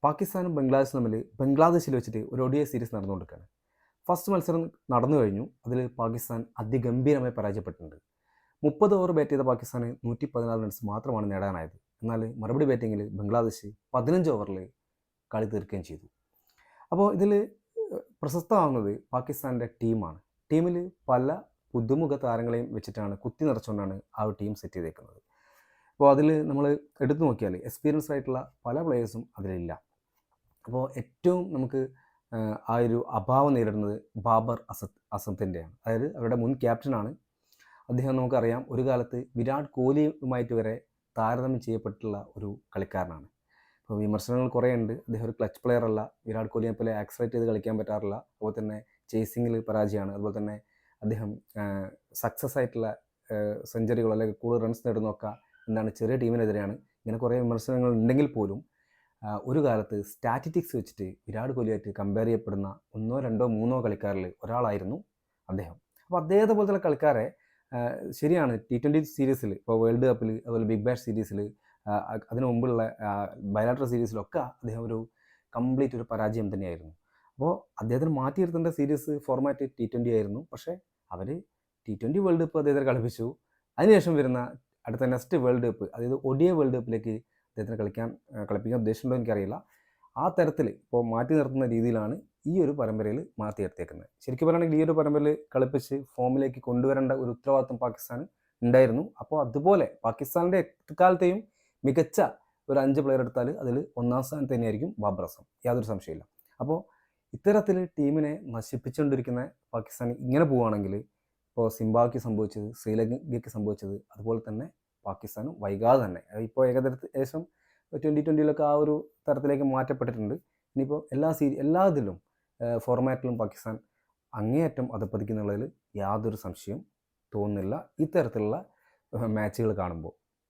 പാകിസ്ഥാനും ബംഗ്ലാദേശും തമ്മിൽ ബംഗ്ലാദേശിൽ വെച്ചിട്ട് ഒരു ODI സീരീസ് നടന്നുകൊണ്ടിരിക്കുകയാണ്. ഫസ്റ്റ് മത്സരം നടന്നു കഴിഞ്ഞു. അതിൽ പാകിസ്ഥാൻ അതിഗംഭീരമായി പരാജയപ്പെട്ടിട്ടുണ്ട്. 30 ഓവർ ബാറ്റ് ചെയ്ത പാകിസ്ഥാന് 114 റൺസ് മാത്രമാണ് നേടാനായത്. എന്നാൽ മറുപടി ബാറ്റിങ്ങിൽ ബംഗ്ലാദേശ് 15 ഓവറിൽ കളി തീർക്കുകയും ചെയ്തു. അപ്പോൾ ഇതിൽ പ്രശസ്തമാകുന്നത് പാകിസ്ഥാൻ്റെ ടീമാണ്. ടീമിൽ പല പുതുമുഖ താരങ്ങളെയും വെച്ചിട്ടാണ് കുത്തി നിറച്ചുകൊണ്ടാണ് ആ ഒരു ടീം സെറ്റ് ചെയ്തേക്കുന്നത്. അപ്പോൾ അതിൽ നമ്മൾ എടുത്തു നോക്കിയാൽ എക്സ്പീരിയൻസ്ഡ് ആയിട്ടുള്ള പല പ്ലേയേഴ്സും അതിലില്ല. അപ്പോൾ ഏറ്റവും നമുക്ക് ആ ഒരു അഭാവം നേരിടുന്നത് ബാബർ അസത്തിൻ്റെയാണ്. അതായത് അവരുടെ മുൻ ക്യാപ്റ്റനാണ്. അദ്ദേഹം നമുക്കറിയാം ഒരു കാലത്ത് വിരാട് കോഹ്ലിയുമായിട്ട് വരെ താരതമ്യം ചെയ്യപ്പെട്ടിട്ടുള്ള ഒരു കളിക്കാരനാണ്. അപ്പോൾ വിമർശനങ്ങൾ കുറേ ഉണ്ട്. അദ്ദേഹം ഒരു ക്ലച്ച് പ്ലെയർ അല്ല, വിരാട് കോഹ്ലിയെ പോലെ ആക്സലേറ്റ് ചെയ്ത് കളിക്കാൻ പറ്റാറില്ല, അതുപോലെ തന്നെ ചേസിങ്ങിൽ പരാജയമാണ്, അതുപോലെ തന്നെ അദ്ദേഹം സക്സസ് ആയിട്ടുള്ള സെഞ്ചുറികൾ അല്ലെങ്കിൽ കൂടുതൽ റൺസ് നേടുന്നൊക്കെ എന്താണ് ചെറിയ ടീമിനെതിരെയാണ്. ഇങ്ങനെ കുറേ വിമർശനങ്ങൾ ഉണ്ടെങ്കിൽ പോലും ഒരു കാലത്ത് സ്റ്റാറ്റിറ്റിക്സ് വെച്ചിട്ട് വിരാട് കോഹ്ലിയായിട്ട് കമ്പയർ ചെയ്യപ്പെടുന്ന 1, 2, 3 കളിക്കാരിൽ ഒരാളായിരുന്നു അദ്ദേഹം. അപ്പോൾ അദ്ദേഹത്തെ പോലത്തെ കളിക്കാരെ ശരിയാണ് T20 സീരീസിൽ, ഇപ്പോൾ വേൾഡ് കപ്പിൽ, അതുപോലെ ബിഗ് ബാഷ് സീരീസിൽ, അതിനു മുമ്പുള്ള ബയലാട്രൽ സീരീസിലൊക്കെ അദ്ദേഹം ഒരു കംപ്ലീറ്റ് ഒരു പരാജയം തന്നെയായിരുന്നു. അപ്പോൾ അദ്ദേഹത്തിന് മാറ്റിയിരുത്തേണ്ട സീരീസ് ഫോർമാറ്റ് T20 ആയിരുന്നു. പക്ഷേ അവർ T20 വേൾഡ് കപ്പ് അദ്ദേഹത്തെ കളിപ്പിച്ചു. അതിനുശേഷം വരുന്ന അടുത്ത നെക്സ്റ്റ് വേൾഡ് കപ്പ്, അതായത് ODI വേൾഡ് കപ്പിലേക്ക് അദ്ദേഹത്തിന് കളിപ്പിക്കാൻ ഉദ്ദേശിച്ചിട്ടുണ്ടോ എനിക്കറിയില്ല. ആ തരത്തിൽ ഇപ്പോൾ മാറ്റി നിർത്തുന്ന രീതിയിലാണ് ഈ ഒരു പരമ്പരയിൽ മാറ്റിയെടുത്തേക്കുന്നത്. ശരിക്കും പറയുകയാണെങ്കിൽ ഈ ഒരു പരമ്പരയിൽ കളിപ്പിച്ച് ഫോമിലേക്ക് കൊണ്ടുവരേണ്ട ഒരു ഉത്തരവാദിത്വം പാകിസ്ഥാന് ഉണ്ടായിരുന്നു. അപ്പോൾ അതുപോലെ പാകിസ്ഥാൻ്റെ എക്കാലത്തെയും മികച്ച ഒരു 5 പ്ലെയർ എടുത്താൽ അതിൽ ഒന്നാം സ്ഥാനത്ത് തന്നെയായിരിക്കും ബാബർ അസം, യാതൊരു സംശയമില്ല. അപ്പോൾ ഇത്തരത്തിൽ ടീമിനെ നശിപ്പിച്ചുകൊണ്ടിരിക്കുന്ന പാകിസ്ഥാൻ ഇങ്ങനെ പോവുകയാണെങ്കിൽ ഇപ്പോൾ സിംബാബ്വെക്ക് സംഭവിച്ചത്, ശ്രീലങ്കയ്ക്ക് സംഭവിച്ചത്, അതുപോലെ തന്നെ പാകിസ്ഥാനും വൈകാതെ തന്നെ ഇപ്പോൾ ഏകദേശം 2020 ആ ഒരു തരത്തിലേക്ക് മാറ്റപ്പെട്ടിട്ടുണ്ട്. ഇനിയിപ്പോൾ എല്ലാ ഇതിലും ഫോർമാറ്റിലും പാകിസ്ഥാൻ അങ്ങേയറ്റം അധപ്പതിക്കുന്നുള്ളതിൽ യാതൊരു സംശയവും തോന്നുന്നില്ല ഇത്തരത്തിലുള്ള മാച്ചുകൾ കാണുമ്പോൾ.